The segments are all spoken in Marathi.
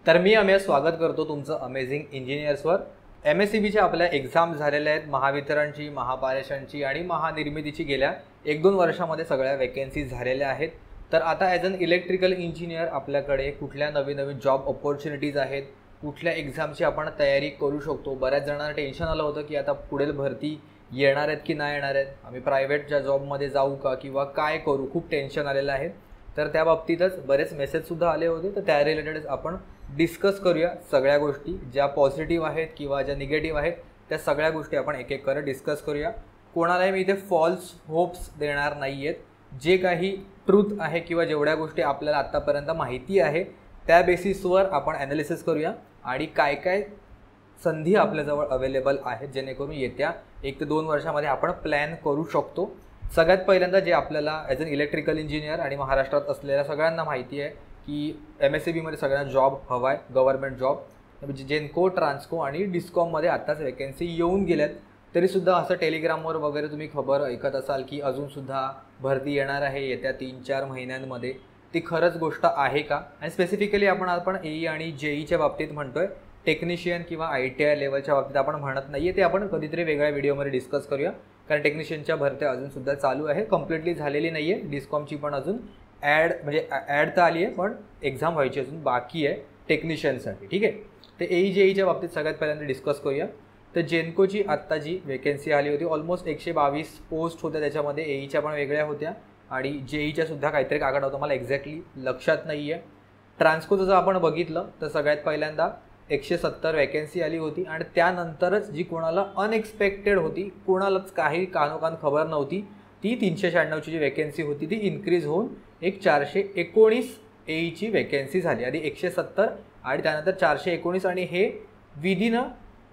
तर मी अमेय स्वागत करतो तुमचं अमेझिंग इंजिनियर्सवर। MSCBच्या आपल्या एक्झाम झालेल्या आहेत, महावितरणची, महापारेषणची आणि महानिर्मितीची गेल्या 1-2 वर्षामध्ये सगळ्या वॅकन्सीज झालेल्या आहेत। तर आता ॲज अन इलेक्ट्रिकल इंजिनियर आपल्याकडे कुठल्या नवीन जॉब अपॉर्च्युनिटीज आहेत, कुठल्या एक्झामची आपण तयारी करू शकतो। बऱ्याच जणांना टेन्शन आलं होतं की आता पुढील भरती येणार आहेत की नाही येणार आहेत, आम्ही प्रायव्हेटच्या जॉबमध्ये जाऊ का किंवा काय करू, खूप टेन्शन आलेलं आहे। तर त्या बाबतीतच बरेच मेसेजसुद्धा आले होते, तर त्या रिलेटेड आपण डिस्कस करूया सगळ्या गोष्टी, ज्या पॉझिटिव्ह आहेत किंवा ज्या निगेटिव्ह आहेत त्या सगळ्या गोष्टी आपण एक एक करत डिस्कस करूया। कोणालाही मी इथे फॉल्स होप्स देणार नाही आहेत, जे काही ट्रूथ आहे किंवा जेवढ्या गोष्टी आपल्याला आत्तापर्यंत माहिती आहे त्या बेसिसवर आपण ॲनालिसिस करूया आणि काय काय संधी आपल्याजवळ अवेलेबल आहेत जेणेकरून येत्या 1 ते 2 वर्षामध्ये आपण प्लॅन करू शकतो। सगळ्यात पहिल्यांदा जे आपल्याला ॲज अन इलेक्ट्रिकल इंजिनियर आणि महाराष्ट्रात असलेल्या सगळ्यांना माहिती आहे की MSCBमध्ये सगळ्यांना जॉब हवा आहे, गव्हर्नमेंट जॉब। म्हणजे जेनको, ट्रान्सको आणि डिस्कॉममध्ये आत्ताच वॅकन्सी येऊन गेल्यात, तरीसुद्धा असं टेलिग्रामवर वगैरे तुम्ही खबर ऐकत असाल की अजूनसुद्धा भरती येणार आहे येत्या 3-4 महिन्यांमध्ये। ती खरंच गोष्ट आहे का? आणि स्पेसिफिकली आपण AE आणि JEच्या बाबतीत म्हणतोय, टेक्निशियन किंवा ITI लेवलच्या बाबतीत आपण म्हणत नाही आहे। ते आपण कधीतरी वेगळ्या व्हिडिओमध्ये डिस्कस करूया, कारण टेक्निशियनच्या भरत्या अजूनसुद्धा चालू आहे, कंप्लीटली झालेली नाही आहे। डिस्कॉमची पण अजून ॲड तर आली आहे, पण एक्झाम व्हायची अजून बाकी आहे टेक्निशियनसाठी, ठीक आहे। तर AE JEच्या बाबतीत सगळ्यात पहिल्यांदा डिस्कस करूया। तर जेनकोची आत्ता जी वेकन्सी आली होती ऑलमोस्ट 122 पोस्ट होत्या, त्याच्यामध्ये AEच्या पण वेगळ्या होत्या आणि JEच्या सुद्धा काहीतरी कागद होतं, मला एक्झॅक्टली लक्षात नाही आहे। ट्रान्सकोचं जर आपण बघितलं तर सगळ्यात पहिल्यांदा 170 वॅकन्सी आली होती आणि त्यानंतरच जी कोणाला अनएक्सपेक्टेड होती, कोणालाच काही कानोकान खबर नव्हती, ती 396ची जी वॅकन्सी होती ती इन्क्रीज होऊन एक 419 AEची वॅकन्सी झाली। आधी 170 आणि त्यानंतर 419 आणि हे विदिन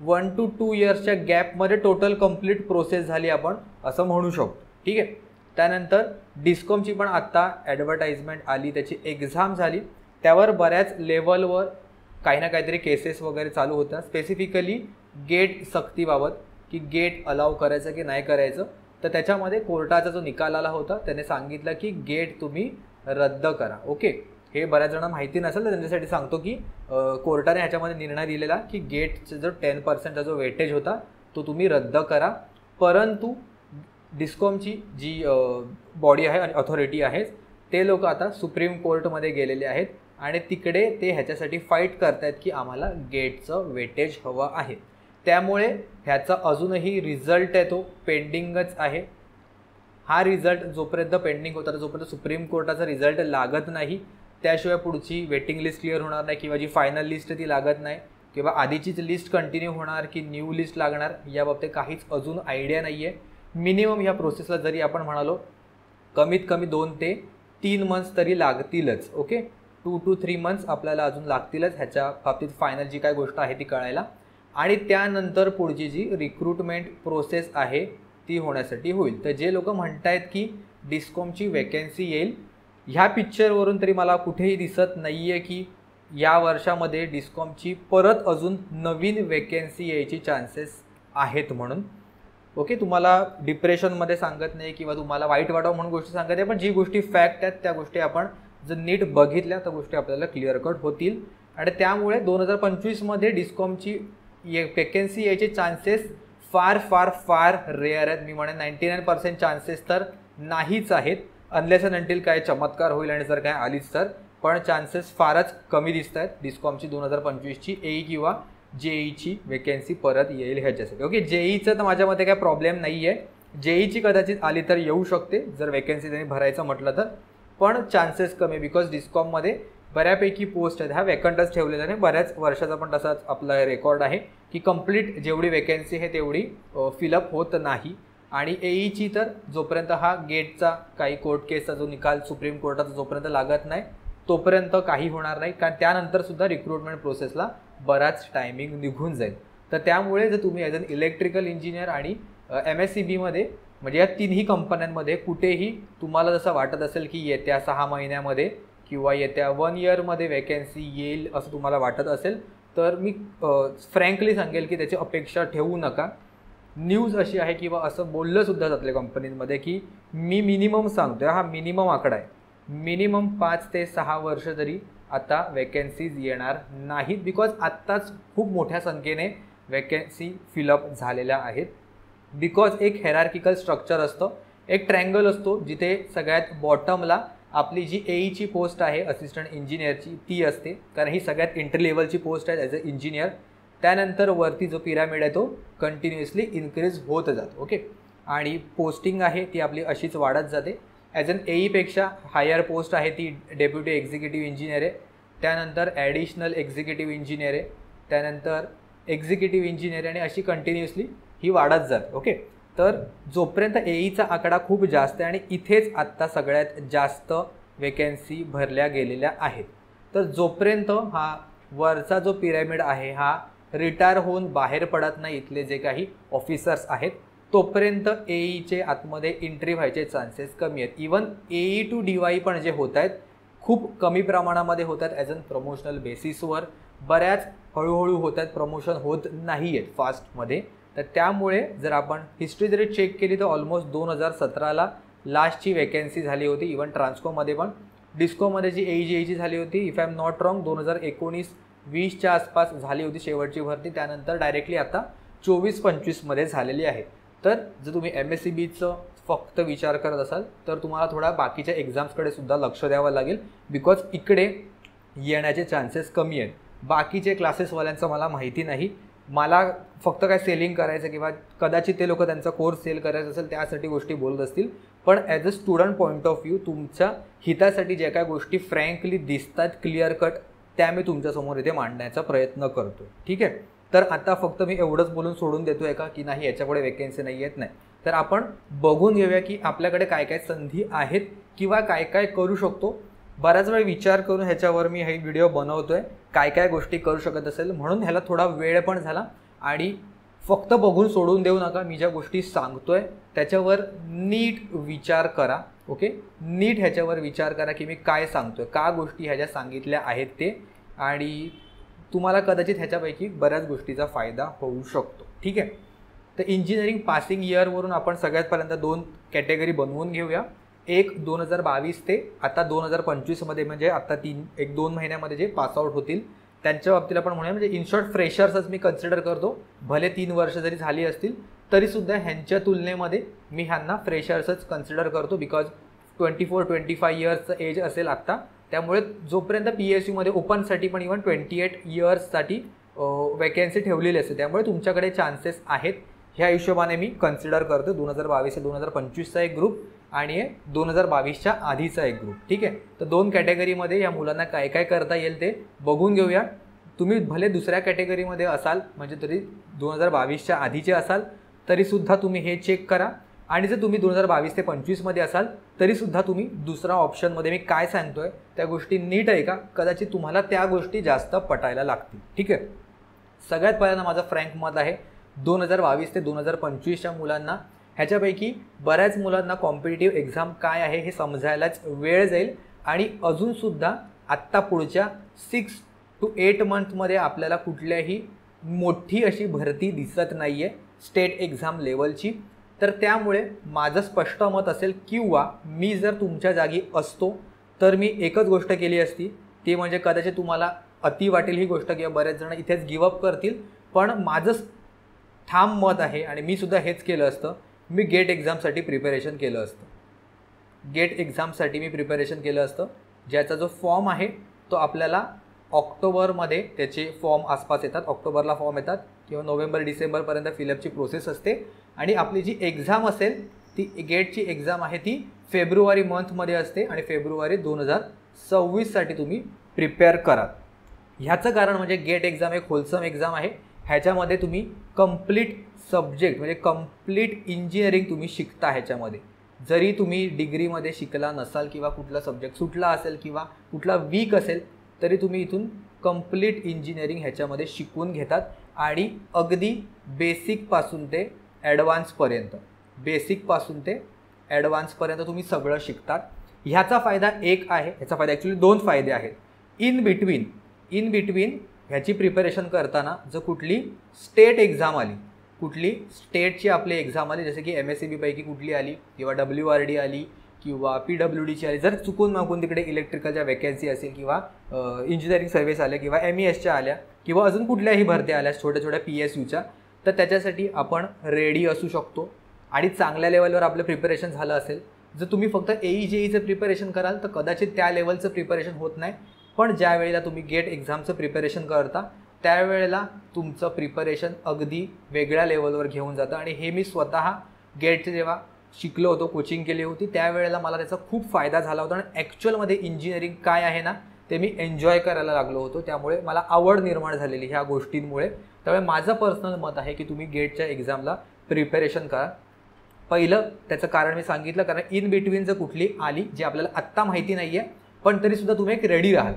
1 to 2 इयर्सच्या गॅपमध्ये टोटल कंप्लीट प्रोसेस झाली आपण असं म्हणू शकतो, ठीक आहे। त्यानंतर डिस्कॉमची पण आत्ता ॲडव्हर्टाइजमेंट आली, त्याची एक्झाम झाली, त्यावर बऱ्याच लेवलवर काही ना काहीतरी केसेस वगैरे चालू होत्या, स्पेसिफिकली गेट सक्तीबाबत की गेट अलाव करायचं की नाही करायचं। तर त्याच्यामध्ये कोर्टाचा जो निकाल आला होता त्याने सांगितलं की गेट तुम्ही रद्द करा। ओके, हे बऱ्याच जणांना माहिती नसेल तर त्यांच्यासाठी सांगतो की कोर्टाने ह्याच्यामध्ये निर्णय दिलेला की गेटचा जो 10% जो वेटेज होता तो तुम्ही रद्द करा। परंतु डिस्कॉमची जी बॉडी आहे आणि अथॉरिटी आहे ते लोक आता सुप्रीम कोर्टमध्ये गेलेले आहेत आणि तिकडे ते ह्याच्यासाठी फाईट करतायत की आम्हाला गेटचं वेटेज हवं आहे। त्यामुळे ह्याचा अजूनही रिझल्ट आहे तो पेंडिंगच आहे। हा रिझल्ट जोपर्यंत पेंडिंग होता, जोपर्यंत सुप्रीम कोर्टाचा रिझल्ट लागत नाही त्याशिवाय पुढची वेटिंग लिस्ट क्लिअर होणार नाही किंवा जी फायनल लिस्ट ती लागत नाही किंवा आधीचीच लिस्ट कंटिन्यू होणार की न्यू लिस्ट लागणार याबाबतीत काहीच अजून आयडिया नाही आहे। मिनिमम ह्या प्रोसेसला जरी आपण म्हणालो कमीत कमी 2 ते 3 मंथ्स तरी लागतीलच। ओके, 2 to 3 मंथ्स आपल्याला अजून लागतीलच ह्याच्या बाबतीत फायनल जी काय गोष्ट आहे ती कळायला, आणि त्यानंतर पुढची जी रिक्रुटमेंट प्रोसेस आहे ती होण्यासाठी होईल। तर जे लोक म्हणतायत की डिस्कॉमची वॅकन्सी येईल, ह्या पिक्चरवरून तरी मला कुठेही दिसत नाही आहे की या वर्षामध्ये डिस्कॉमची परत अजून नवीन वॅकन्सी यायची चान्सेस आहेत म्हणून। ओके, तुम्हाला डिप्रेशनमध्ये सांगत नाही किंवा तुम्हाला वाईट वाटावं म्हणून गोष्टी सांगत आहे, पण जी गोष्टी फॅक्ट आहेत त्या गोष्टी आपण जर नीट बघितल्या तर गोष्टी आपल्याला क्लिअर कट होतील। आणि त्यामुळे 2025मध्ये डिस्कॉमची वॅकन्सी यायचे चान्सेस फार फार फार रेअर आहेत। मी म्हणेन 99% चान्सेस तर नाहीच आहेत, अनलेस अँड अंटिल काय चमत्कार होईल आणि जर काय आलीच तर, पण चान्सेस फारच कमी दिसत आहेत डिस्कॉमची 2025ची AE किंवा JEची वॅकन्सी परत येईल ह्याच्यासाठी। ओके, JEचं तर माझ्या मते काय प्रॉब्लेम नाही आहे, JEची कदाचित आली तर येऊ शकते जर वॅकन्सी त्यांनी भरायचं म्हटलं तर, पण चान्सेस कमी, बिकॉज डिस्कॉममध्ये बऱ्यापैकी पोस्ट आहेत ह्या वॅकंटच ठेवलेल्या नाही। बऱ्याच वर्षाचा पण तसाच आपला रेकॉर्ड आहे की कंप्लीट जेवढी वॅकन्सी आहे तेवढी फिलअप होत नाही। आणि AEची तर जोपर्यंत हा गेटचा काही कोर्ट केसचा जो निकाल सुप्रीम कोर्टाचा जोपर्यंत लागत नाही तोपर्यंत काही होणार नाही, कारण त्यानंतरसुद्धा रिक्रुटमेंट प्रोसेसला बराच टायमिंग निघून जाईल। तर त्यामुळे जर तुम्ही ॲज अन इलेक्ट्रिकल इंजिनियर आणि MSCBमध्ये म्हणजे या तिन्ही कंपन्यांमध्ये कुठेही तुम्हाला जसं वाटत असेल की येत्या 6 महिन्यामध्ये किंवा येत्या 1 इयरमध्ये वॅकन्सी येईल असं तुम्हाला वाटत असेल तर मी फ्रँकली सांगेल की त्याची अपेक्षा ठेवू नका। न्यूज अशी आहे किंवा असं बोललंसुद्धा जातले कंपनीमध्ये की मी मिनिमम सांगतोय, हा मिनिमम आकडा आहे, मिनिमम 5 ते 6 वर्ष तरी आता वॅकन्सीज येणार नाहीत, बिकॉज आत्ताच खूप मोठ्या संख्येने वॅकन्सी फिलअप झालेल्या आहेत. बिकॉज एक हेरार्किकल स्ट्रक्चर असतं, एक ट्रँगल असतो जिथे सगळ्यात बॉटमला आपली जी एईची पोस्ट आहे असिस्टंट इंजिनियरची ती असते, कारण ही सगळ्यात इंटरी लेवलची पोस्ट आहे ॲज अ इंजिनियर. त्यानंतर वरती जो पिरामिड आहे तो कंटिन्युअसली इन्क्रीज होत जातो. ओके, आणि पोस्टिंग आहे ती आपली अशीच वाढत जाते. ॲज अन एईपेक्षा हायर पोस्ट आहे ती डेप्युटी एक्झिक्युटिव्ह इंजिनियर आहे, त्यानंतर ॲडिशनल एक्झिक्युटिव्ह इंजिनियर आहे, त्यानंतर एक्झिक्युटिव्ह इंजिनियर, आणि अशी कंटिन्युअसली ही वाढत जाते. ओके, तर जोपर्यंत एईचा आकडा खूप जास्त आहे आणि इथेच आत्ता सगळ्यात जास्त वेकन्सी भरल्या गेलेल्या आहेत, तर जोपर्यंत हा वरचा जो पिरॅमिड आहे हा रिटायर होऊन बाहेर पडत नाही इथले जे काही ऑफिसर्स आहेत, तोपर्यंत एईचे आतमध्ये एंट्री व्हायचे चान्सेस कमी आहेत. इवन एई टू DY पण जे होत आहेत खूप कमी प्रमाणामध्ये होत आहेत, ॲज अन प्रमोशनल बेसिसवर बऱ्याच हळूहळू होत आहेत, प्रमोशन होत नाही आहेत फास्टमध्ये. तर त्यामुळे जर आपण हिस्ट्री जरी चेक केली तर ऑलमोस्ट 2017ला लास्टची वेकन्सी झाली होती. इवन ट्रान्सकोमध्ये पण, डिस्कोमध्ये जी एईची झाली होती if I am not wrong 2019-20च्या आसपास झाली होती शेवटची भरती. त्यानंतर डायरेक्टली आता 24-25मध्ये झालेली आहे. तर जर तुम्ही MSCBचं फक्त विचार करत असाल तर तुम्हाला थोडा बाकीच्या एक्झाम्सकडे सुद्धा लक्ष द्यावं लागेल, बिकॉज इकडे येण्याचे चान्सेस कमी आहेत. बाकीचे क्लासेसवाल्यांचं मला माहिती नाही, मला फक्त काय सेलिंग करायचं किंवा कदाचित ते लोक त्यांचा कोर्स सेल करायचा असेल त्यासाठी गोष्टी बोलत असतील, पण as a student point of view तुमच्या हितासाठी ज्या काय गोष्टी फ्रँकली दिसतात क्लिअर कट त्या मी तुमच्यासमोर इथे मांडण्याचा प्रयत्न करतो. ठीक आहे, तर आता फक्त मी एवढंच बोलून सोडून देतो आहे का की नाही याच्यापुढे वेकन्सी नाही येत नाही, तर आपण बघून घेऊया की आपल्याकडे काय काय संधी आहेत किंवा काय काय करू शकतो. बराच वेळ विचार करून ह्याच्यावर मी हे व्हिडिओ बनवतो आहे, काय काय गोष्टी करू शकत असेल, म्हणून ह्याला थोडा वेळ पण झाला. आणि फक्त बघून सोडून देऊ नका, मी ज्या गोष्टी सांगतो आहे त्याच्यावर नीट विचार करा. ओके, नीट ह्याच्यावर विचार करा की मी काय सांगतो आहे, का गोष्टी ह्या ज्या सांगितल्या आहेत ते, आणि तुम्हाला कदाचित ह्याच्यापैकी बऱ्याच गोष्टीचा फायदा होऊ शकतो. ठीक आहे, तर इंजिनिअरिंग पासिंग इयरवरून आपण सगळ्यात पहिल्यांदा 2 कॅटेगरी बनवून घेऊया. एक 2022 ते आता 2025मध्ये, म्हणजे आता 1-2 महिन्यामध्ये जे पासआउट होतील त्यांच्या बाबतीत आपण म्हणूया. म्हणजे इन शॉर्ट फ्रेशर्सच मी कन्सिडर करतो, भले 3 वर्ष जरी झाली असतील तरीसुद्धा ह्यांच्या तुलनेमध्ये मी ह्यांना फ्रेशर्सच कन्सिडर करतो, बिकॉज 24-25 इयर्सचं एज असेल आत्ता. त्यामुळे जोपर्यंत PSUमध्ये ओपनसाठी पण इवन 28 इयर्ससाठी वॅकन्सी ठेवलेली असते, त्यामुळे तुमच्याकडे चान्सेस आहेत. ह्या हिशोबाने मी कन्सिडर करतो 2022 ते 2025चा एक ग्रुप आणि 2022च्या आधीचा एक ग्रुप. ठीक आहे, तर 2 कॅटेगरीमध्ये या मुलांना काय काय करता येईल ते बघून घेऊया. तुम्ही भले दुसऱ्या कॅटेगरीमध्ये असाल, म्हणजे तरी 2022च्या आधीचे असाल तरीसुद्धा तुम्ही हे चेक करा, आणि जर तुम्ही 2022 ते 25मध्ये असाल तरीसुद्धा तुम्ही दुसरा ऑप्शनमध्ये मी काय सांगतोय त्या गोष्टी नीट आहे का, कदाचित तुम्हाला त्या गोष्टी जास्त पटायला लागतील. ठीक आहे, सगळ्यात पहिल्यांदा माझं फ्रँक मत आहे 2022 ते 2025च्या मुलांना, ह्याच्यापैकी बऱ्याच मुलांना कॉम्पिटिटिव्ह एक्झाम काय आहे हे समजायलाच वेळ जाईल. आणि अजूनसुद्धा आत्ता पुढच्या 6 to 8 मंथमध्ये आपल्याला कुठल्याही मोठी अशी भरती दिसत नाही आहे स्टेट एक्झाम लेवलची. तर त्यामुळे माझं स्पष्ट मत असेल, किंवा मी जर तुमच्या जागी असतो तर मी एकच गोष्ट केली असती, ती म्हणजे कदाचित तुम्हाला अति वाटेल ही गोष्ट किंवा बरेच जण इथेच गिवअप करतील, पण माझं ठाम मत आहे आणि मी सुद्धा हेच केलं असतं, मी गेट एक्झामसाठी प्रिपरेशन केलं असतं. गेट एक्झामसाठी मी प्रिपरेशन केलं असतं, ज्याचा जो फॉर्म आहे तो आपल्याला ऑक्टोबरमध्ये त्याचे फॉर्म आसपास येतात, ऑक्टोबरला फॉर्म येतात किंवा नोव्हेंबर-डिसेंबरपर्यंत फिलअपची प्रोसेस असते. आणि आपली जी एक्झाम असेल ती गेटची एक्झाम आहे ती फेब्रुवारी मंथमध्ये असते आणि फेब्रुवारी 2026साठी तुम्ही प्रिपेअर करा. ह्याचं कारण म्हणजे गेट एक्झाम एक होलसम एक्झाम आहे, ह्याच्यामध्ये तुम्ही कंप्लीट सब्जेक्ट म्हणजे कंप्लीट इंजिनिअरिंग तुम्ही शिकता. ह्याच्यामध्ये जरी तुम्ही डिग्रीमध्ये शिकला नसाल किंवा कुठला सब्जेक्ट सुटला असेल किंवा कुठला वीक असेल तरी तुम्ही इथून कंप्लीट इंजिनिअरिंग ह्याच्यामध्ये शिकवून घेतात. आणि अगदी बेसिकपासून ते ॲडव्हान्सपर्यंत, बेसिकपासून ते ॲडव्हान्सपर्यंत तुम्ही सगळं शिकतात. ह्याचा फायदा एक आहे, ह्याचा फायदा ॲक्च्युली 2 फायदे आहेत. इन बिटवीन ह्याची प्रिपरेशन करताना जर कुठली स्टेट एक्झाम आली, कुठली स्टेटची आपली एक्झाम आली, जसे की MSCB पैकी कुठली आली किंवा WRD आली किंवा PWDची आली, जर चुकून मागून तिकडे इलेक्ट्रिकलच्या वॅकन्सी असेल किंवा इंजिनिअरिंग सर्व्हिस आल्या किंवा MESच्या आल्या किंवा अजून कुठल्याही भरत्या आल्या छोट्या छोट्या PSUच्या, तर त्याच्यासाठी आपण रेडी असू शकतो आणि चांगल्या लेवलवर आपलं प्रिपरेशन झालं असेल. जर तुम्ही फक्त AE-JEEचं प्रिपरेशन कराल तर कदाचित त्या लेवलचं प्रिपरेशन होत नाही, पण ज्या वेळेला तुम्ही गेट एक्झामचं प्रिपरेशन करता त्यावेळेला तुमचं प्रिपरेशन अगदी वेगळ्या लेवलवर घेऊन जातं. आणि हे मी स्वतः गेटचे जेव्हा शिकलो होतो, कोचिंग केली होती, त्यावेळेला मला त्याचा खूप फायदा झाला होता आणि ॲक्च्युअलमध्ये इंजिनिअरिंग काय आहे ना ते मी एन्जॉय करायला लागलो होतो. त्यामुळे मला आवड निर्माण झालेली ह्या गोष्टींमुळे. त्यामुळे माझं पर्सनल मत आहे की तुम्ही गेटच्या एक्झामला प्रिपरेशन करा. पहिलं त्याचं कारण मी सांगितलं, कारण इन बिटवीन जर कुठली आली जी आपल्याला आत्ता माहिती नाही आहे पण तरीसुद्धा तुम्ही एक रेडी राहाल.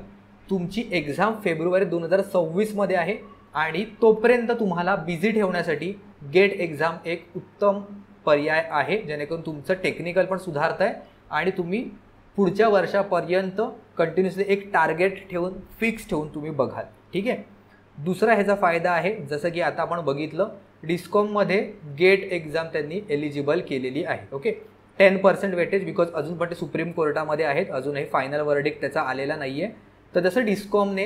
तुमची एक्झाम फेब्रुवारी 2026मध्ये आहे आणि तोपर्यंत तुम्हाला बिझी ठेवण्यासाठी गेट एक्झाम एक उत्तम पर्याय आहे, जेणेकरून तुमचं टेक्निकल पण सुधारत आहे आणि तुम्ही पुढच्या वर्षापर्यंत कंटिन्युअसली एक टार्गेट ठेवून फिक्स ठेवून तुम्ही बघाल. ठीक आहे. दुसरा ह्याचा फायदा आहे, जसं की आता आपण बघितलं डिस्कॉममध्ये गेट एक्झाम त्यांनी एलिजिबल केलेली आहे. ओके, 10% वेटेज, बिकॉज अजून पण ते सुप्रीम कोर्टामध्ये आहेत, अजूनही फायनल वर्डिक्ट त्याचा आलेला नाही आहे. तर जसं डिस्कॉमने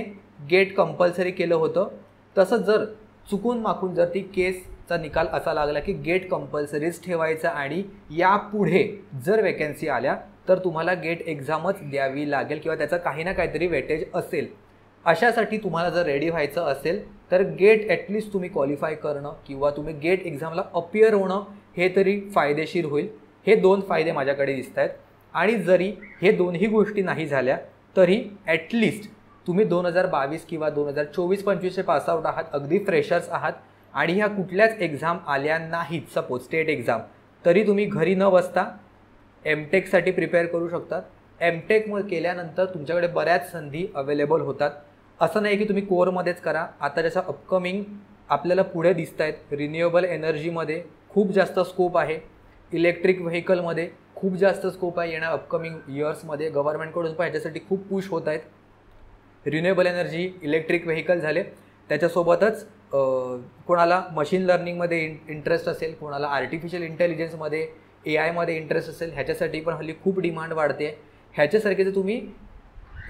गेट कंपल्सरी केलं होतं तसं जर चुकून माकून जर ती केसचा निकाल असा लागला की गेट कंपल्सरीच ठेवायचा आणि यापुढे जर वॅकन्सी आल्या तर तुम्हाला गेट एक्झामच द्यावी लागेल किंवा त्याचं काही ना काहीतरी वेटेज असेल, अशासाठी तुम्हाला जर रेडी व्हायचं असेल तर गेट ॲटलिस्ट तुम्ही क्वालिफाय करणं किंवा तुम्ही गेट एक्झामला अपियर होणं हे तरी फायदेशीर होईल. हे 2 फायदे माझ्याकडे दिसत आहेत. आणि जरी हे दोन्ही गोष्टी नाही झाल्या तरी ॲटलिस्ट तुम्ही 2022 किंवा 2024-25चे पासआउट आहात, अगदी फ्रेशर्स आहात आणि ह्या कुठल्याच एक्झाम आल्या नाहीत, सपोज स्टेट एक्झाम, तरी तुम्ही घरी न बसता MTechसाठी प्रिपेअर करू शकतात. MTech केल्यानंतर तुमच्याकडे बऱ्याच संधी अवेलेबल होतात. असं नाही की तुम्ही कोअरमध्येच करा. आता जसं अपकमिंग आपल्याला पुढे दिसत आहेत, रिन्युएबल एनर्जीमध्ये खूप जास्त स्कोप आहे, इलेक्ट्रिक व्हेकलमध्ये खूप जास्त स्कोप आहे. येण्या अपकमिंग इयर्समध्ये गव्हर्नमेंटकडून पण ह्याच्यासाठी खूप पुश होत आहेत. रिन्युएबल एनर्जी, इलेक्ट्रिक व्हेकल झाले, त्याच्यासोबतच कोणाला मशीन लर्निंगमध्ये इंटरेस्ट असेल, कोणाला आर्टिफिशियल इंटेलिजन्समध्ये AI इंटरेस्ट असेल, ह्याच्यासाठी पण हल्ली खूप डिमांड वाढते. ह्याच्यासारखे जर तुम्ही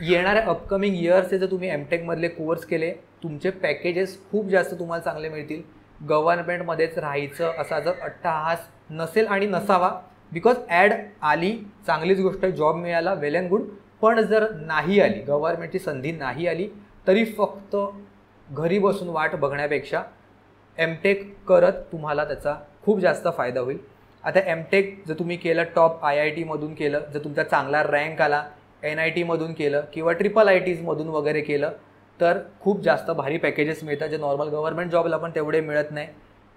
येणाऱ्या अपकमिंग इयर्सचे जर तुम्ही MTechमधले कोर्स केले, तुमचे पॅकेजेस खूप जास्त तुम्हाला चांगले मिळतील. गव्हर्नमेंटमध्येच राहायचं असा जर अट्टहास नसेल आणि नसावा, बिकॉज ॲड आली चांगलीच गोष्ट आहे, जॉब मिळाला वेल अँड गुड, पण जर नाही आली, गव्हर्नमेंटची संधी नाही आली, तरी फक्त घरी बसून वाट बघण्यापेक्षा MTech करत तुम्हाला त्याचा खूप जास्त फायदा होईल. आता MTech जर तुम्ही केलं, टॉप IITमधून केलं, जर तुमचा चांगला रँक आला, NITमधून केलं किंवा IIITsमधून वगैरे केलं तर खूप जास्त भारी पॅकेजेस मिळतात, जे नॉर्मल गव्हर्नमेंट जॉबला पण तेवढे मिळत नाही.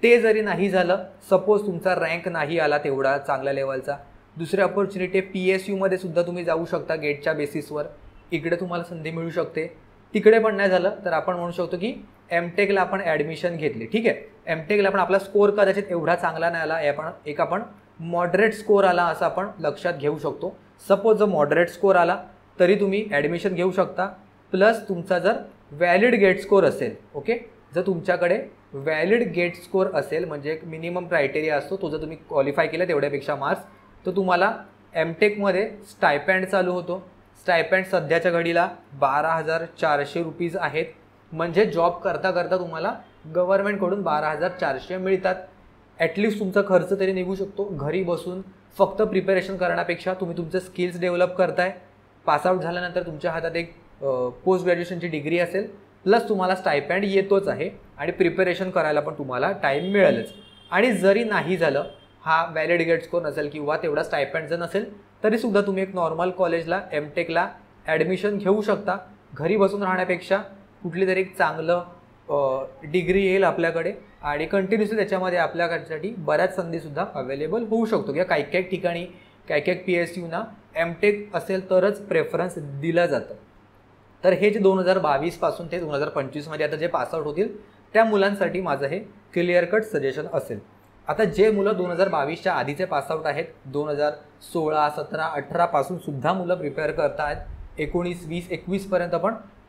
ते जरी नाही झालं, सपोज तुमचा रँक नाही आला तेवढा चांगल्या लेवलचा, दुसरी अपॉर्च्युनिटी PSUमध्ये सुद्धा तुम्ही जाऊ शकता गेटच्या बेसिसवर, इकडे तुम्हाला संधी मिळू शकते. तिकडे पण नाही झालं तर आपण म्हणू शकतो की MTechला आपण ॲडमिशन घेतली. ठीक आहे, MTechला पण आपला स्कोअर कदाचित एवढा चांगला नाही आला, आपण मॉडरेट स्कोअर आला असं आपण लक्षात घेऊ शकतो. सपोज जर मॉडरेट स्कोअर आला तरी तुम्ही ॲडमिशन घेऊ शकता. प्लस तुमचा जर व्हॅलिड गेट स्कोअर असेल, ओके, जर तुमच्याकडे व्हॅलिड गेट स्कोअर असेल म्हणजे एक मिनिमम क्रायटेरिया असतो, तो जर तुम्ही क्वालिफाय केला तेवढ्यापेक्षा मार्क्स, तर तुम्हाला MTechमध्ये स्टायपँड चालू होतो. स्टायपँड सध्याच्या घडीला 12,400 रुपीज आहेत, म्हणजे जॉब करता करता तुम्हाला गव्हर्नमेंटकडून 12,400 मिळतात. ॲटलिस्ट तुमचा खर्च तरी निघू शकतो. घरी बसून फक्त प्रिपरेशन करण्यापेक्षा तुम्ही तुमचे स्किल्स डेव्हलप करताय. पासआउट झाल्यानंतर तुमच्या हातात एक पोस्ट ग्रॅज्युएशनची डिग्री असेल, प्लस तुम्हाला स्टायपँड येतोच आहे आणि प्रिपरेशन करायला पण तुम्हाला टाईम मिळेलच. आणि जरी नाही झालं, हा व्हॅलिड गेट स्कोअर नसेल किंवा तेवढा स्टायपँड जर नसेल, तरीसुद्धा तुम्ही एक नॉर्मल कॉलेजला MTechला ॲडमिशन घेऊ शकता. घरी बसून राहण्यापेक्षा कुठली तरी एक चांगलं डिग्री येईल आपल्याकडे आणि कंटिन्युअसली त्याच्यामध्ये आपल्यासाठी बऱ्याच संधीसुद्धा अवेलेबल होऊ शकतो. किंवा काही काही ठिकाणी काही PSUना MTech असेल तरच प्रेफरन्स दिलं जातं. तर हे जे 2022 पासून ते 2025मध्ये आता जे पासआउट होतील त्या मुलांसाठी माझं हे क्लिअर कट सजेशन असेल. आता जे मुलं 2022च्या आधीचे पासआउट आहेत, 2016, 17, 18 पासून सुद्धा मुलं प्रिपेअर करत आहेत, 19, 20, 21पर्यंत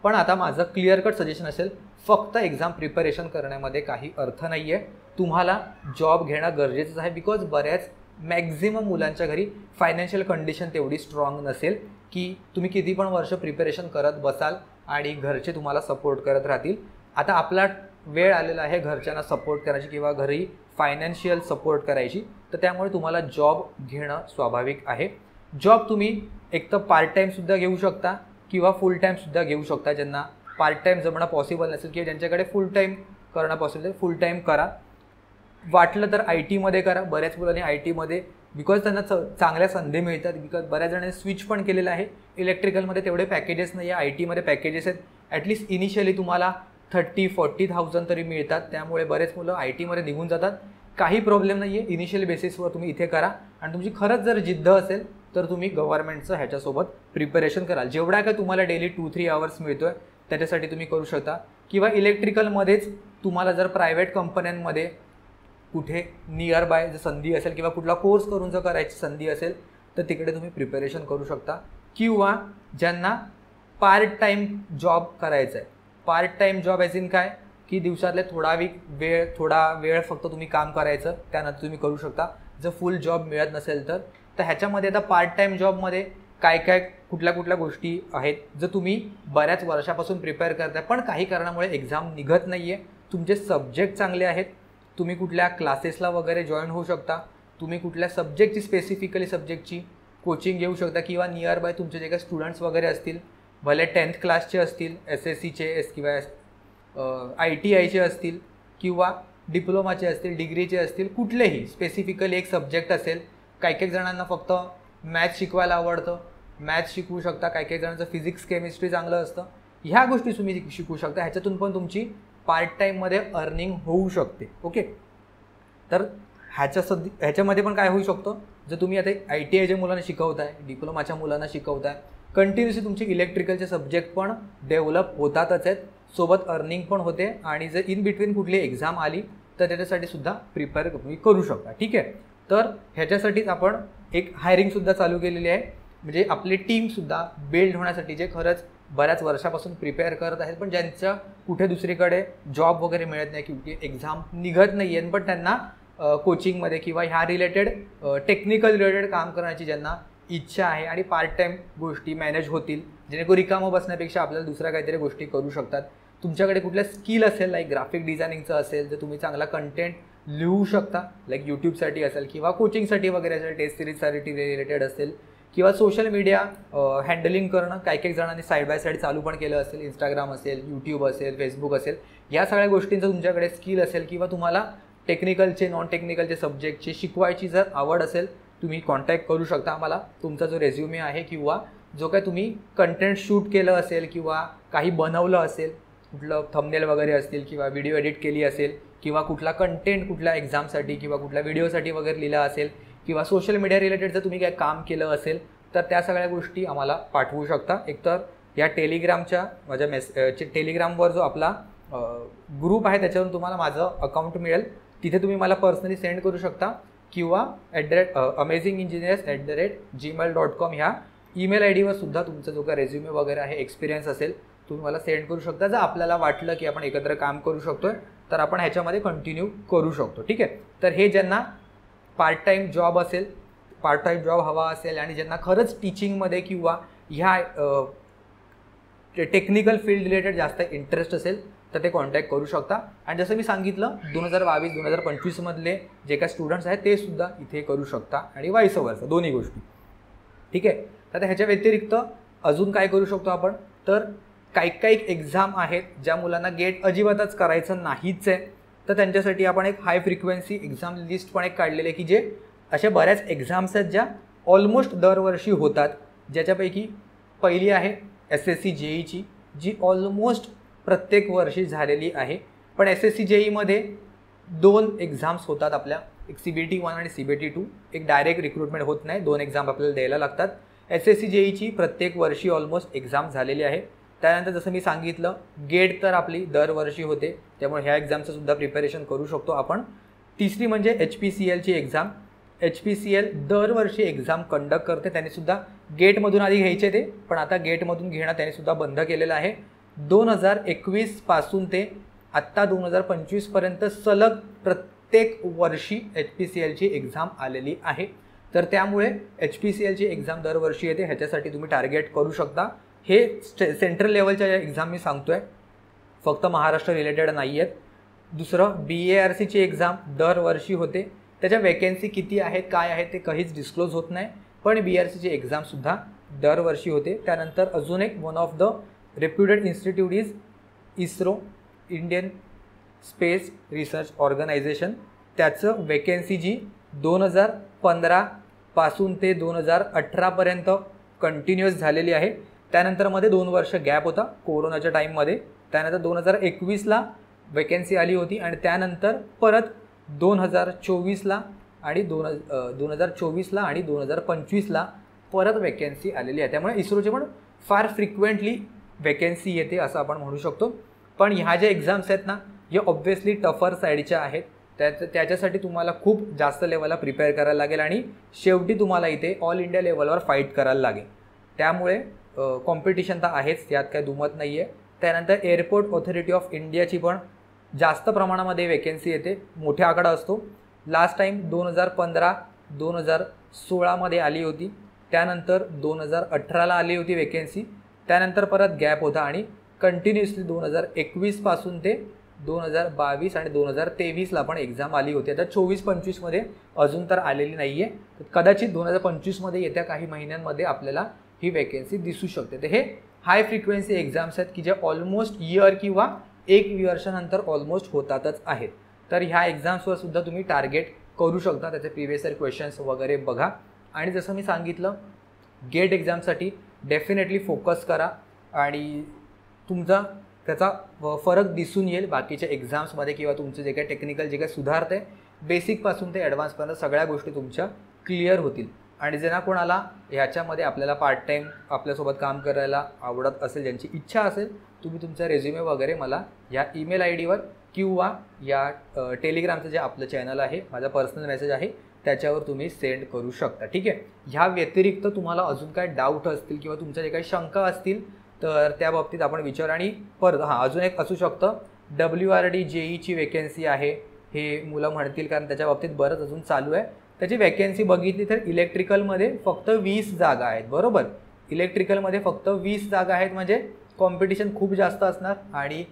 पण आता माझं क्लिअर कट सजेशन असेल, फक्त एक्झाम प्रिपरेशन करण्यामध्ये काही अर्थ नाही आहे. तुम्हाला जॉब घेणं गरजेचंच आहे, बिकॉज बऱ्याच मॅक्झिमम मुलांच्या घरी फायनान्शियल कंडिशन तेवढी स्ट्रॉंग नसेल की तुम्ही किती पण वर्ष प्रिपरेशन करत बसाल आणि घरचे तुम्हाला सपोर्ट करत राहतील. आता आपला वेळ आलेला आहे घरच्यांना सपोर्ट करायची किंवा घरी फायनान्शियल सपोर्ट करायची. तर त्यामुळे तुम्हाला जॉब घेणं स्वाभाविक आहे. जॉब तुम्ही एक तर पार्ट टाईमसुद्धा घेऊ शकता किंवा फुल टाईमसुद्धा घेऊ शकता. ज्यांना पार्ट टाईम जमणं पॉसिबल नसेल किंवा ज्यांच्याकडे फुल टाईम करणं पॉसिबल आहे फुल टाईम करा. वाटलं तर IT मध्ये करा. बऱ्याच मुलांनी IT मध्ये बिकॉज त्यांना चांगल्या संधी मिळतात. बिकॉज बऱ्याच जणांनी स्विच पण केलेलं आहे. इलेक्ट्रिकलमध्ये तेवढे पॅकेजेस नाही आहे. IT मध्ये पॅकेजेस आहेत. ॲटलिस्ट इनिशियली तुम्हाला 30-40,000 तरी मिळतात. त्यामुळे बरेच मुलं IT मध्ये निघून जातात. काही प्रॉब्लेम नाही आहे. इनिशियल बेसिसवर तुम्ही इथे करा आणि तुमची खरंच जर जिद्द असेल तर तुम्ही गव्हर्नमेंटचं ह्याच्यासोबत प्रिपरेशन कराल. जेवढा काय तुम्हाला डेली 2-3 आवर्स मिळतो आहे त्याच्यासाठी तुम्ही करू शकता. किंवा इलेक्ट्रिकलमध्येच तुम्हाला जर प्रायव्हेट कंपन्यांमध्ये कुठे नियर बाय जर संधी असेल किंवा कुठला कोर्स करून जर करायची संधी असेल तर तिकडे तुम्ही प्रिपरेशन करू शकता. किंवा ज्यांना पार्ट टाईम जॉब करायचा आहे. Part time job as in काय की दिवसातले थोडा वेळ फक्त तुम्ही काम करायचं त्यानंतर तुम्ही करू शकता. जर फुल जॉब मिळत नसेल तर ह्याच्यामध्ये आता पार्ट टाईम जॉबमध्ये काय कुठल्या गोष्टी आहेत. जर तुम्ही बऱ्याच वर्षापासून प्रिपेअर करताय पण काही कारणामुळे एक्झाम निघत नाही आहे, तुमचे सब्जेक्ट चांगले आहेत, तुम्ही कुठल्या क्लासेसला वगैरे जॉईन होऊ शकता. तुम्ही कुठल्या सब्जेक्टची स्पेसिफिकली सब्जेक्टची कोचिंग घेऊ शकता. किंवा नियर बाय तुमचे जे काही स्टुडंट्स वगैरे असतील भले 10th क्लासचे असतील, SSCचे किंवा ITIचे असतील किंवा डिप्लोमाचे असतील, डिग्रीचे असतील, कुठलेही स्पेसिफिकली एक सब्जेक्ट असेल. काही जणांना फक्त मॅथ्स शिकवायला आवडतं, मॅथ्स शिकवू शकता. काही जणांचं फिजिक्स केमिस्ट्री चांगलं असतं. ह्या गोष्टी तुम्ही शिकू शकता. ह्याच्यातून पण तुमची पार्ट टाईममध्ये अर्निंग होऊ शकते. ओके. तर ह्याच्यामध्ये पण काय होऊ शकतं जर तुम्ही आता ITIच्या मुलांना शिकवताय, डिप्लोमाच्या मुलांना शिकवताय, कंटिन्युअसली तुमचे इलेक्ट्रिकलचे सब्जेक्ट पण डेव्हलप होतातच आहेत, सोबत अर्निंग पण होते. आणि जर इन बिटवीन कुठली एक्झाम आली तर त्याच्यासाठी सुद्धा प्रिपेअर तुम्ही करू शकता. ठीक आहे. तर ह्याच्यासाठीच आपण एक हायरिंगसुद्धा चालू केलेली आहे. म्हणजे आपली टीमसुद्धा बिल्ड होण्यासाठी जे खरंच बऱ्याच वर्षापासून प्रिपेअर करत आहेत पण ज्यांच्या कुठे दुसरीकडे जॉब वगैरे मिळत नाही की एक्झाम निघत नाही आहे पण त्यांना कोचिंगमध्ये किंवा ह्या रिलेटेड टेक्निकल रिलेटेड काम करण्याची ज्यांना इच्छा आहे आणि पार्ट टाईम गोष्टी मॅनेज होतील जेणेकरून रिकामं बसण्यापेक्षा आपल्याला दुसऱ्या काहीतरी गोष्टी करू शकतात. तुमच्याकडे कुठल्या स्किल असेल लाईक ग्राफिक डिझायनिंगचं असेल तर तुम्ही चांगला कंटेंट लिहू शकता लाईक यूट्यूबसाठी असेल किंवा कोचिंगसाठी वगैरे असेल, टेस्ट सिरीजसाठी रिलेटेड असेल किंवा सोशल मीडिया हँडलिंग करणं काही जणांनी साईड बाय साईड चालू पण केलं असेल. इंस्टाग्राम असेल, यूट्यूब असेल, फेसबुक असेल, या सगळ्या गोष्टींचं तुमच्याकडे स्किल असेल किंवा तुम्हाला टेक्निकलचे नॉन टेक्निकलचे सब्जेक्टची शिकवायची जर आवड असेल तुम्ही कॉन्टॅक्ट करू शकता आम्हाला. तुमचा जो रेझ्युमे आहे किंवा जो काय तुम्ही कंटेंट शूट केलं असेल किंवा काही बनवलं असेल, कुठलं थंबनेल वगैरे असतील किंवा व्हिडिओ एडिट केली असेल किंवा कुठला कंटेंट कुठल्या एक्झामसाठी किंवा कुठल्या व्हिडिओसाठी वगैरे लिहिला असेल किंवा सोशल मीडिया रिलेटेड जर तुम्ही काय काम केलं असेल तर त्या सगळ्या गोष्टी आम्हाला पाठवू शकता. एकतर या टेलिग्रामच्या माझ्या टेलिग्रामवर जो आपला ग्रुप आहे त्याच्यावरून तुम्हाला माझं अकाउंट मिळेल, तिथे तुम्ही मला पर्सनली सेंड करू शकता किंवा @amazingengineers@gmail.com ह्या ईमेल IDवर सुद्धा तुमचा जो काय रेझ्युमे वगैरे आहे, एक्सपिरियन्स असेल तुम्ही मला सेंड करू शकता. जर आपल्याला वाटलं की आपण एकत्र काम करू शकतोय तर आपण ह्याच्यामध्ये कंटिन्यू करू शकतो. ठीक आहे. तर हे ज्यांना पार्ट टाईम जॉब असेल, पार्ट टाईम जॉब हवा असेल आणि ज्यांना खरंच टीचिंगमध्ये किंवा ह्या टेक्निकल फील्ड रिलेटेड जास्त इंटरेस्ट असेल तर ते कॉन्टॅक्ट करू शकता. आणि जसं मी सांगितलं 2022-2025 मधले जे काही स्टुडंट्स आहेत ते सुद्धा इथे करू शकता आणि वाईस वर्सा दोन्ही गोष्टी. ठीक आहे. तर ह्याच्या व्यतिरिक्त अजून काय करू शकतो आपण तर काही एक्झाम आहेत ज्या मुलांना गेट अजिबातच करायचं नाहीच आहे तर त्यांच्यासाठी आपण एक हाय फ्रिक्वेन्सी एक्झाम लिस्ट पण एक काढलेली आहे की जे अशा बऱ्याच एक्झाम्स आहेत ज्या ऑलमोस्ट दरवर्षी होतात. ज्याच्यापैकी पहिली आहे SSC JEEची जी ऑलमोस्ट प्रत्येक वर्षी झालेली आहे. पण SSC JEEमध्ये 2 एक्झाम्स होतात आपल्या, एक CBT 1 आणि CBT 2. एक डायरेक्ट रिक्रुटमेंट होत नाही, 2 एक्झाम आपल्याला द्यायला लागतात. SSC JEEची प्रत्येक वर्षी ऑलमोस्ट एक्झाम झालेली आहे. त्यानंतर जसं मी सांगितलं गेट तर आपली दरवर्षी होते त्यामुळे ह्या एक्झामचं सुद्धा प्रिपरेशन करू शकतो आपण. तिसरी म्हणजे HPCLची एक्झाम. HPCL दरवर्षी एक्झाम कंडक्ट करते, त्यांनीसुद्धा गेटमधून आधी घ्यायचे ते पण आता गेटमधून घेणं त्यांनीसुद्धा बंद केलेलं आहे. 2021 पासून ते आत्ता 2025 पर्यंत सलग प्रत्येक वर्षी HPCLची एक्झाम आलेली आहे. तर त्यामुळे HPCLची एक्झाम दरवर्षी येते, ह्याच्यासाठी तुम्ही टार्गेट करू शकता. हे सेंट्रल लेवलच्या एक्झाम मी सांगतोय, फक्त महाराष्ट्र रिलेटेड नाही आहेत. दुसरं BARCची एक्झाम दरवर्षी होते. त्याच्या वॅकेन्सी किती आहेत काय आहेत ते काहीच डिस्क्लोज होत नाही, पण BARCची एक्झामसुद्धा दरवर्षी होते. त्यानंतर अजून एक one of the reputed institute is ISRO, Indian space research organisation. त्याचं वॅकेन्सी जी 2015 पासून ते 2018पर्यंत कंटिन्युअस झालेली आहे. त्यानंतर मध्ये 2 वर्ष गॅप होता कोरोनाच्या टाईममध्ये. त्यानंतर 2021ला वॅकेन्सी आली होती आणि त्यानंतर परत 2024ला आणि 2024ला आणि 2025ला परत वॅकेन्सी आलेली आहे. त्यामुळे इस्रोचे पण फार फ्रिक्वेंटली वॅकेन्सी येते असं आपण म्हणू शकतो. पण ह्या ज्या एक्झाम्स आहेत ना, हे ऑब्व्हियसली टफर साईडच्या आहेत. त्याच्यासाठी तुम्हाला खूप जास्त लेवलला प्रिपेअर करायला लागेल आणि शेवटी तुम्हाला इथे ऑल इंडिया लेवलवर फाईट करायला लागेल. त्यामुळे कॉम्पिटिशन तर आहेच, यात काही दुमत नाही आहे. त्यानंतर एअरपोर्ट ऑथॉरिटी ऑफ इंडियाची पण जास्त प्रमाणामध्ये वॅकेन्सी येते, मोठा आकडा असतो. लास्ट टाईम 2015-2016मध्ये आली होती. त्यानंतर 2018ला आली होती वॅकेन्सी. त्यानंतर परत गॅप होता आणि कंटिन्युअसली 2021 पासून ते 2022 आणि 2023ला पण एक्झाम आली होती. आता 24-25मध्ये अजून तर आलेली नाही आहे. कदाचित 2025मध्ये येत्या काही महिन्यांमध्ये आपल्याला ही वॅकेन्सी दिसू शकते. तर हे हाय फ्रिक्वेन्सी एक्झाम्स आहेत की जे ऑलमोस्ट इयर किंवा 1 वर्षानंतर ऑलमोस्ट होतातच आहेत. तर ह्या एक्झाम्सवर सुद्धा तुम्ही टार्गेट करू शकता. त्याचे प्रिव्हियस इयर क्वेश्चन्स वगैरे बघा. आणि जसं मी सांगितलं, गेट एक्झामसाठी डेफिनेटली फोकस करा आणि तुमचा त्याचा फरक दिसून येईल बाकीच्या एक्झाम्समध्ये किंवा तुमचं जे काही टेक्निकल जे काही सुधारते बेसिकपासून ते ॲडव्हान्सपर्यंत सगळ्या गोष्टी तुमच्या क्लिअर होतील. आणि ज्यांना कोणाला ह्याच्यामध्ये आपल्याला पार्ट टाईम आपल्यासोबत काम करायला आवडत असेल, ज्यांची इच्छा असेल, तुम्ही तुमचा रेझ्युमे वगैरे मला या ईमेल आयडीवर किंवा या टेलिग्रामचं जे आपलं चॅनल आहे, माझा पर्सनल मेसेज आहे, त्याच्यावर तुम्ही सेंड करू शकता. ठीक आहे. ह्या व्यतिरिक्त तुम्हाला अजून काय डाऊट असतील किंवा तुमच्या जे काही शंका असतील तर त्या बाबतीत आपण विचार. आणि परत अजून एक असू शकतं, WRD JEEची वॅकेन्सी आहे हे मुलं म्हणतील, कारण त्याच्या बाबतीत बरंच अजून चालू आहे. त्याची वॅकेन्सी बघितली तर इलेक्ट्रिकलमध्ये फक्त 20 जागा आहेत. बरोबर, इलेक्ट्रिकलमध्ये फक्त 20 जागा आहेत, म्हणजे कॉम्पिटिशन खूप जास्त असणार. आणि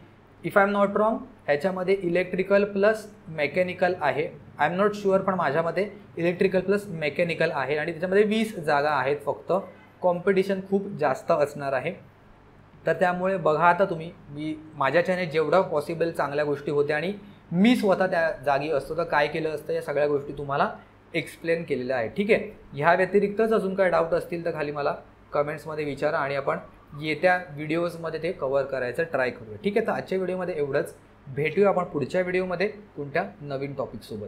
if I am not wrong ह्याच्यामध्ये इलेक्ट्रिकल प्लस मेकॅनिकल आहे. आय एम नॉट शुअर, पण माझ्यामध्ये इलेक्ट्रिकल प्लस मेकॅनिकल आहे आणि त्याच्यामध्ये 20 जागा आहेत फक्त. कॉम्पिटिशन खूप जास्त असणार आहे. तर त्यामुळे बघा आता तुम्ही, मी माझ्याच्याने जेवढं पॉसिबल चांगल्या गोष्टी होत्या आणि मी स्वतः त्या जागी असतो तर काय केलं असतं या सगळ्या गोष्टी तुम्हाला एक्सप्लेन केलेल्या आहे. ठीक आहे. ह्या व्यतिरिक्तच अजून काय डाऊट असतील तर खाली मला कमेंट्समध्ये विचारा आणि आपण येत्या व्हिडिओजमध्ये ते कव्हर करायचं ट्राय करूया. ठीक आहे. तर आजच्या व्हिडिओमध्ये एवढंच. भेटूया आपण पुढच्या व्हिडिओमध्ये कोणत्या नवीन टॉपिकसोबत.